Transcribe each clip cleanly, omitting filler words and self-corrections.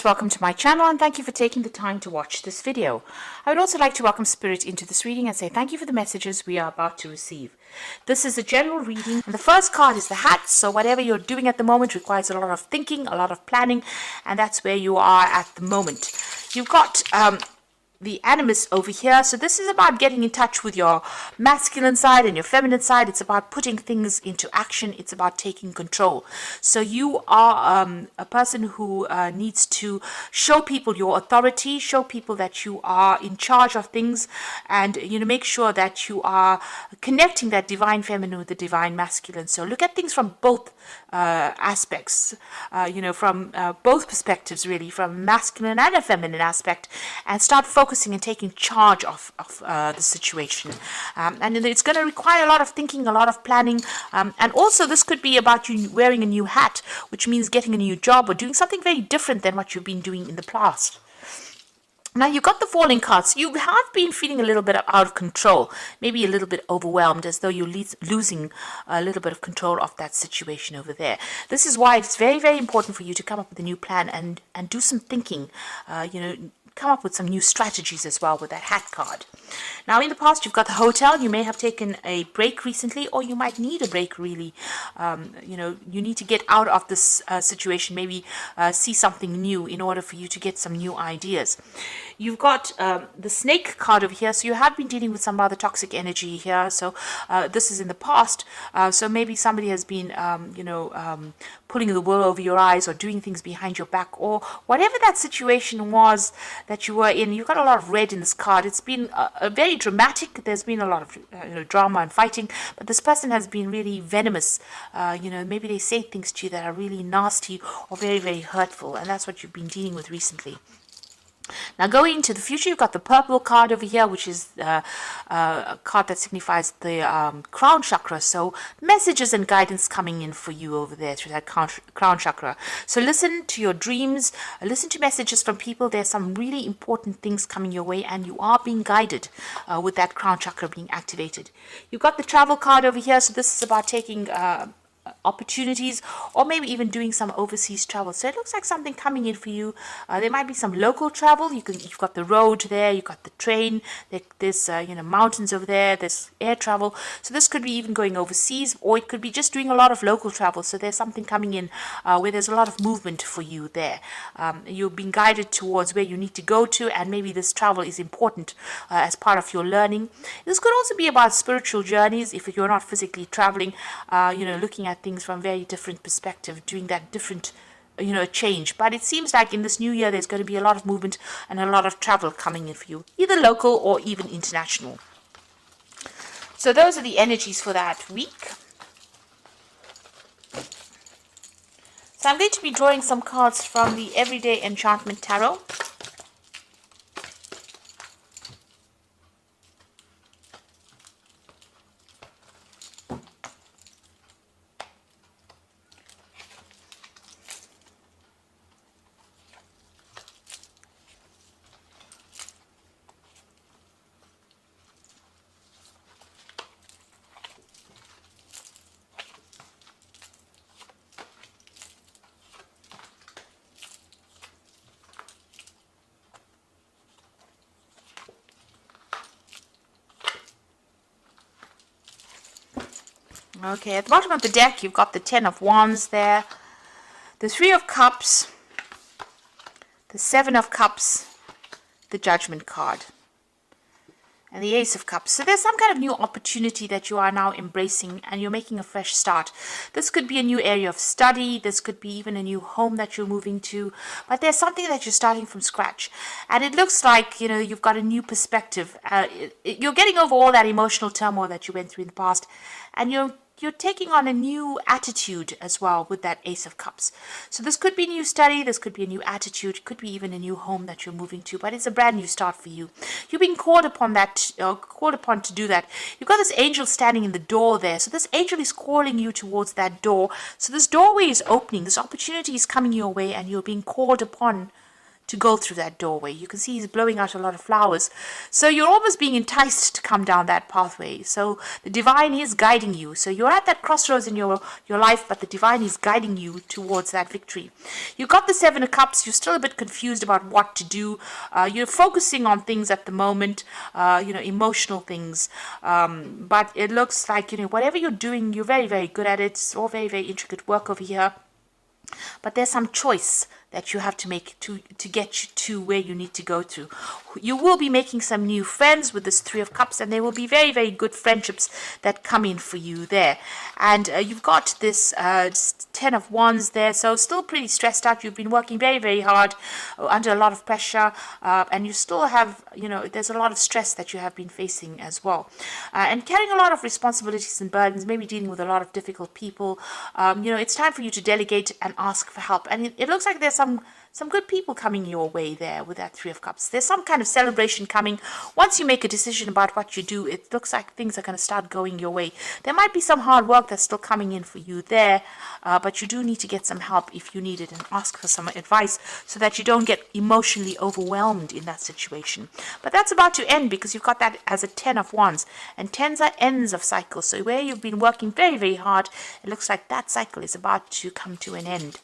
Welcome to my channel and thank you for taking the time to watch this video. I would also like to welcome Spirit into this reading and say thank you for the messages we are about to receive. This is a general reading and the first card is the hat, so whatever you're doing at the moment requires a lot of thinking, a lot of planning, and that's where you are at the moment. You've got the animus over here, so this is about getting in touch with your masculine side and your feminine side. It's about putting things into action. It's about taking control. So you are a person who needs to show people your authority, show people that you are in charge of things, and make sure that you are connecting that divine feminine with the divine masculine. So look at things from both aspects, from both perspectives, really, from masculine and a feminine aspect, and start focusing and taking charge of the situation. And it's going to require a lot of thinking, a lot of planning, and also this could be about you wearing a new hat, which means getting a new job or doing something very different than what you've been doing in the past. Now you've got the falling cards. You have been feeling a little bit out of control, maybe a little bit overwhelmed, as though you're losing a little bit of control of that situation over there. This is why it's very, very important for you to come up with a new plan and do some thinking, come up with some new strategies as well with that hat card. Now in the past you've got the hotel. You may have taken a break recently, or you might need a break really. You need to get out of this situation, maybe see something new in order for you to get some new ideas. You've got the snake card over here, so you have been dealing with some rather toxic energy here. So this is in the past, so maybe somebody has been pulling the wool over your eyes or doing things behind your back, or whatever that situation was that you were in. You've got a lot of red in this card. It's been a very dramatic. There's been a lot of drama and fighting, but this person has been really venomous. Maybe they say things to you that are really nasty or very, very hurtful, and that's what you've been dealing with recently. Now going into the future, you've got the purple card over here, which is a card that signifies the crown chakra. So messages and guidance coming in for you over there through that crown chakra. So listen to your dreams, listen to messages from people. There's some really important things coming your way, and you are being guided with that crown chakra being activated. You've got the travel card over here. So this is about taking opportunities, or maybe even doing some overseas travel. So it looks like something coming in for you. There might be some local travel. You've got the road there, you've got the train, there's mountains over there, there's air travel. So this could be even going overseas, or it could be just doing a lot of local travel. So there's something coming in where there's a lot of movement for you there. You're being guided towards where you need to go to, and maybe this travel is important as part of your learning. This could also be about spiritual journeys if you're not physically traveling, looking at things from very different perspective, doing that different change. But it seems like in this new year there's going to be a lot of movement and a lot of travel coming in for you, either local or even international. So those are the energies for that week. So I'm going to be drawing some cards from the Everyday Enchantment Tarot. Okay, at the bottom of the deck, you've got the Ten of Wands there, the Three of Cups, the Seven of Cups, the Judgment card, and the Ace of Cups. So there's some kind of new opportunity that you are now embracing, and you're making a fresh start. This could be a new area of study. This could be even a new home that you're moving to. But there's something that you're starting from scratch. And it looks like, you've got a new perspective. You're getting over all that emotional turmoil that you went through in the past. And you're taking on a new attitude as well with that Ace of Cups. So this could be a new study, this could be a new attitude, could be even a new home that you're moving to, but it's a brand new start for you. You're being called upon to do that. You've got this angel standing in the door there. So this angel is calling you towards that door. So this doorway is opening, this opportunity is coming your way, and you're being called upon to go through that doorway. You can see he's blowing out a lot of flowers. So you're almost being enticed to come down that pathway. So the divine is guiding you. So you're at that crossroads in your life, but the divine is guiding you towards that victory. You got the Seven of Cups. You're still a bit confused about what to do. You're focusing on things at the moment, emotional things. But it looks like, whatever you're doing, you're very, very good at it. It's all very, very intricate work over here. But there's some choice that you have to make to get you to where you need to go to. You will be making some new friends with this Three of Cups, and there will be very, very good friendships that come in for you there. And you've got this Ten of Wands there, so still pretty stressed out. You've been working very, very hard under a lot of pressure, and you still have, there's a lot of stress that you have been facing as well. And carrying a lot of responsibilities and burdens, maybe dealing with a lot of difficult people. It's time for you to delegate and ask for help. And it looks like there's some good people coming your way there with that Three of Cups. There's some kind of celebration coming. Once you make a decision about what you do, it looks like things are going to start going your way. There might be some hard work that's still coming in for you there, but you do need to get some help if you need it and ask for some advice so that you don't get emotionally overwhelmed in that situation. But that's about to end because you've got that as a Ten of Wands, and tens are ends of cycles. So where you've been working very, very hard, it looks like that cycle is about to come to an end.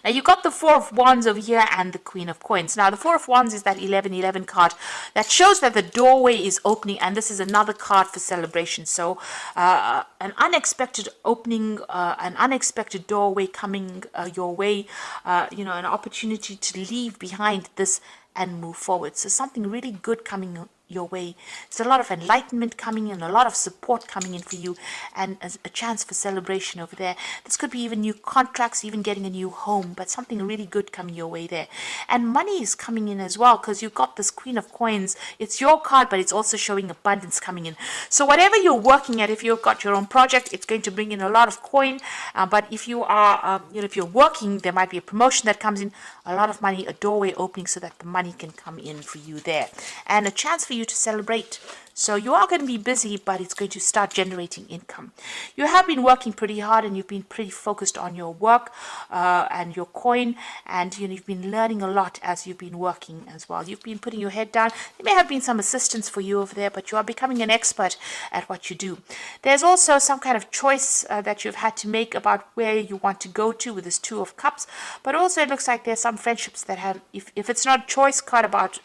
Now you got the Four of Wands over here and the Queen of Coins. Now the Four of Wands is that 1111 card that shows that the doorway is opening, and this is another card for celebration. So an unexpected opening, an unexpected doorway coming your way, an opportunity to leave behind this and move forward. So something really good coming your way. There's a lot of enlightenment coming in, a lot of support coming in for you, and a chance for celebration over there. This could be even new contracts, even getting a new home, but something really good coming your way there. And money is coming in as well because you've got this Queen of Coins. It's your card, but it's also showing abundance coming in. So whatever you're working at, if you've got your own project, it's going to bring in a lot of coin. But if you are, if you're working, there might be a promotion that comes in, a lot of money, a doorway opening so that the money can come in for you there, and a chance for you to celebrate. So you are going to be busy, but it's going to start generating income. You have been working pretty hard, and you've been pretty focused on your work and your coin, and you've been learning a lot as you've been working as well. You've been putting your head down. There may have been some assistance for you over there, but you are becoming an expert at what you do. There's also some kind of choice that you've had to make about where you want to go to with this Two of Cups, but also it looks like there's some friendships that have, if it's not a choice card about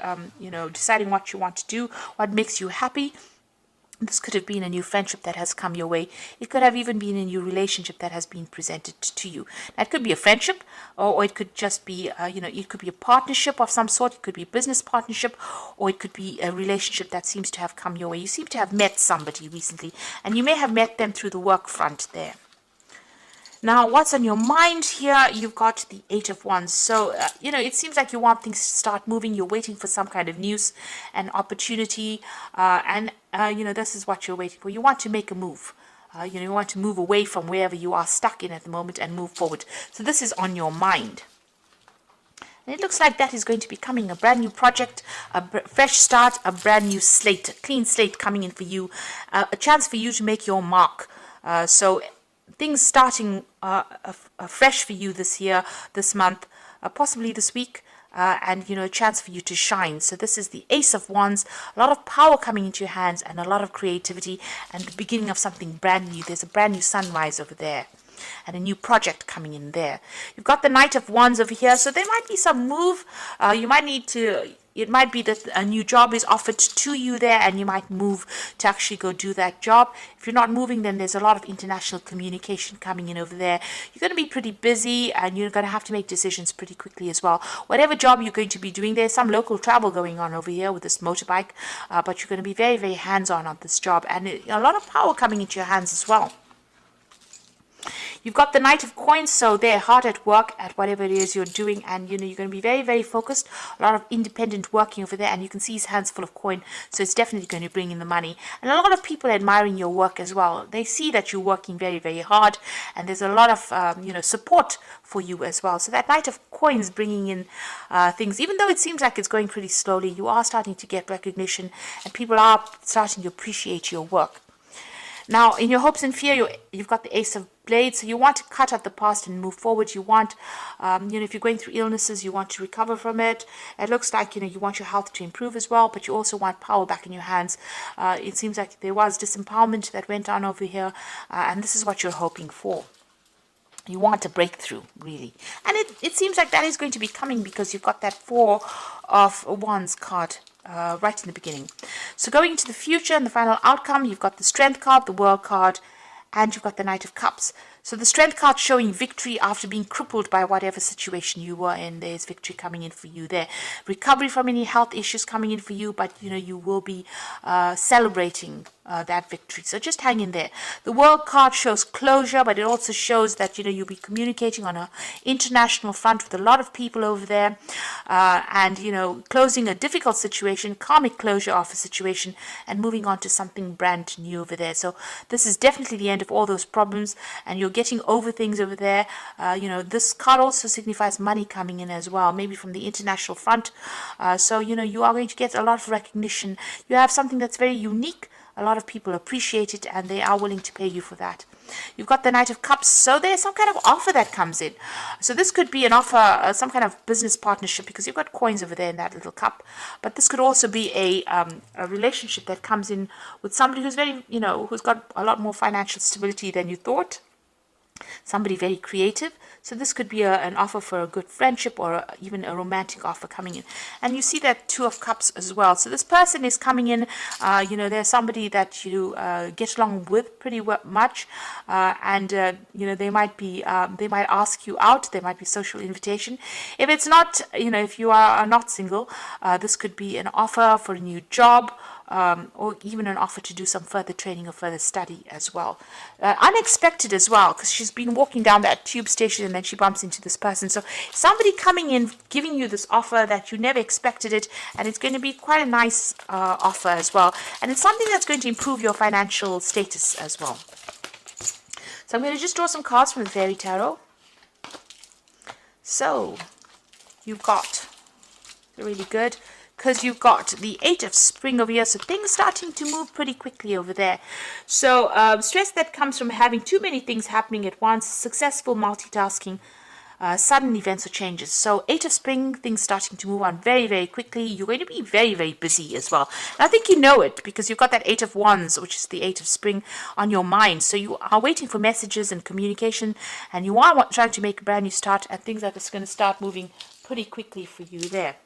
deciding what you want to do, what makes you happy, this could have been a new friendship that has come your way. It could have even been a new relationship that has been presented to you. Now, it could be a friendship, or it could just be, it could be a partnership of some sort. It could be a business partnership, or it could be a relationship that seems to have come your way. You seem to have met somebody recently, and you may have met them through the work front there. Now, what's on your mind here? You've got the Eight of Wands. So, it seems like you want things to start moving. You're waiting for some kind of news and opportunity. This is what you're waiting for. You want to make a move. You want to move away from wherever you are stuck in at the moment and move forward. So this is on your mind. And it looks like that is going to be coming. A brand new project, a fresh start, a brand new slate, a clean slate coming in for you. A chance for you to make your mark. So things starting fresh for you this year, this month, possibly this week, and a chance for you to shine. So this is the Ace of Wands, a lot of power coming into your hands and a lot of creativity and the beginning of something brand new. There's a brand new sunrise over there and a new project coming in there. You've got the Knight of Wands over here, so there might be some move. You might need to, it might be that a new job is offered to you there, and you might move to actually go do that job. If you're not moving, then there's a lot of international communication coming in over there. You're going to be pretty busy, and you're going to have to make decisions pretty quickly as well. Whatever job you're going to be doing, there's some local travel going on over here with this motorbike, but you're going to be very, very hands-on on this job, and a lot of power coming into your hands as well. You've got the Knight of Coins, so they're hard at work at whatever it is you're doing, and you're going to be very, very focused. A lot of independent working over there, and you can see his hands full of coin, so it's definitely going to bring in the money. And a lot of people admiring your work as well. They see that you're working very, very hard, and there's a lot of support for you as well. So that Knight of Coins bringing in things, even though it seems like it's going pretty slowly, you are starting to get recognition, and people are starting to appreciate your work. Now, in your hopes and fear, you've got the Ace of Blades, so you want to cut out the past and move forward. You want, if you're going through illnesses, you want to recover from it. It looks like, you want your health to improve as well, but you also want power back in your hands. It seems like there was disempowerment that went on over here, and this is what you're hoping for. You want a breakthrough, really. And it seems like that is going to be coming because you've got that Four of Wands card right in the beginning. So going into the future and the final outcome, you've got the Strength card, the World card, and you've got the Knight of Cups. So the Strength card showing victory after being crippled by whatever situation you were in. There's victory coming in for you there. Recovery from any health issues coming in for you, but you will be celebrating that victory. So just hang in there. The World card shows closure, but it also shows that you'll be communicating on an international front with a lot of people over there, and closing a difficult situation, karmic closure of a situation, and moving on to something brand new over there. So this is definitely the end of all those problems, and you're getting over things over there. This card also signifies money coming in as well, maybe from the international front. So you are going to get a lot of recognition. You have something that's very unique. A lot of people appreciate it, and they are willing to pay you for that. You've got the Knight of Cups, so there's some kind of offer that comes in. So this could be an offer, some kind of business partnership, because you've got coins over there in that little cup. But this could also be a relationship that comes in with somebody who's very, who's got a lot more financial stability than you thought. Somebody very creative. So this could be an offer for a good friendship, or even a romantic offer coming in. And you see that Two of Cups as well. So this person is coming in, there's somebody that you get along with pretty much, and they might ask you out. There might be social invitation. If it's not, if you are not single, this could be an offer for a new job, or even an offer to do some further training or further study as well. Unexpected as well, because she's been walking down that tube station and then she bumps into this person. So somebody coming in, giving you this offer that you never expected it, and it's going to be quite a nice offer as well. And it's something that's going to improve your financial status as well. So I'm going to just draw some cards from the Fairy Tarot. So you've got really good, because you've got the Eight of Spring over here, so things starting to move pretty quickly over there. So stress that comes from having too many things happening at once, successful multitasking, sudden events or changes. So Eight of Spring, things starting to move on very, very quickly. You're going to be very, very busy as well. And I think you know it, because you've got that Eight of Wands, which is the Eight of Spring, on your mind. So you are waiting for messages and communication, and you are trying to make a brand new start, and things are just going to start moving pretty quickly for you there.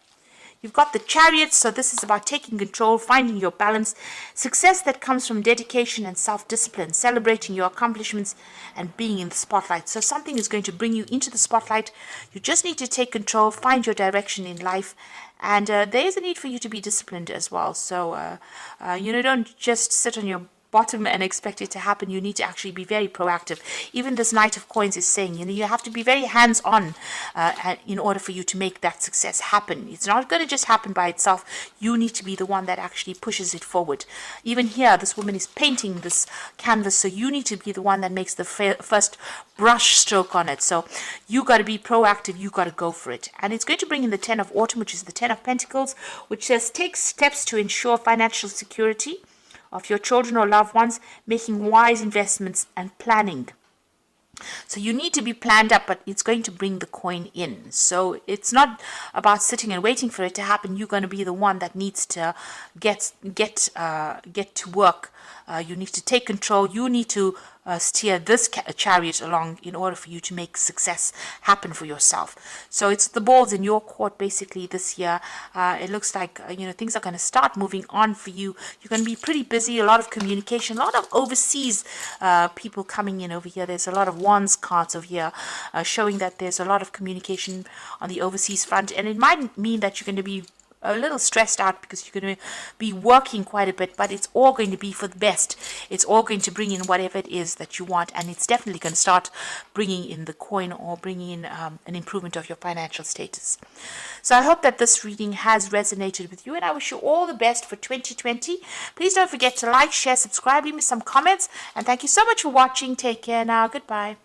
You've got the Chariot, so this is about taking control, finding your balance, success that comes from dedication and self-discipline, celebrating your accomplishments and being in the spotlight. So something is going to bring you into the spotlight. You just need to take control, find your direction in life, and there is a need for you to be disciplined as well. So, don't just sit on your bottom and expect it to happen. You need to actually be very proactive. Even this Knight of Coins is saying, you have to be very hands-on in order for you to make that success happen. It's not going to just happen by itself. You need to be the one that actually pushes it forward. Even here, this woman is painting this canvas, so you need to be the one that makes the first brush stroke on it. So you got to be proactive. You got to go for it. And it's going to bring in the Ten of Autumn, which is the Ten of Pentacles, which says take steps to ensure financial security of your children or loved ones, making wise investments and planning. So you need to be planned up, but it's going to bring the coin in. So it's not about sitting and waiting for it to happen. You're going to be the one that needs to get to work. You need to take control. You need to steer this chariot along in order for you to make success happen for yourself. So it's the balls in your court basically this year. It looks like things are going to start moving on for you. You're going to be pretty busy, a lot of communication, a lot of overseas people coming in over here. There's a lot of Wands cards over here showing that there's a lot of communication on the overseas front, and it might mean that you're going to be a little stressed out because you're going to be working quite a bit, but it's all going to be for the best. It's all going to bring in whatever it is that you want, and it's definitely going to start bringing in the coin or bringing in an improvement of your financial status. So I hope that this reading has resonated with you, and I wish you all the best for 2020. Please don't forget to like, share, subscribe, leave me some comments, and thank you so much for watching. Take care now. Goodbye.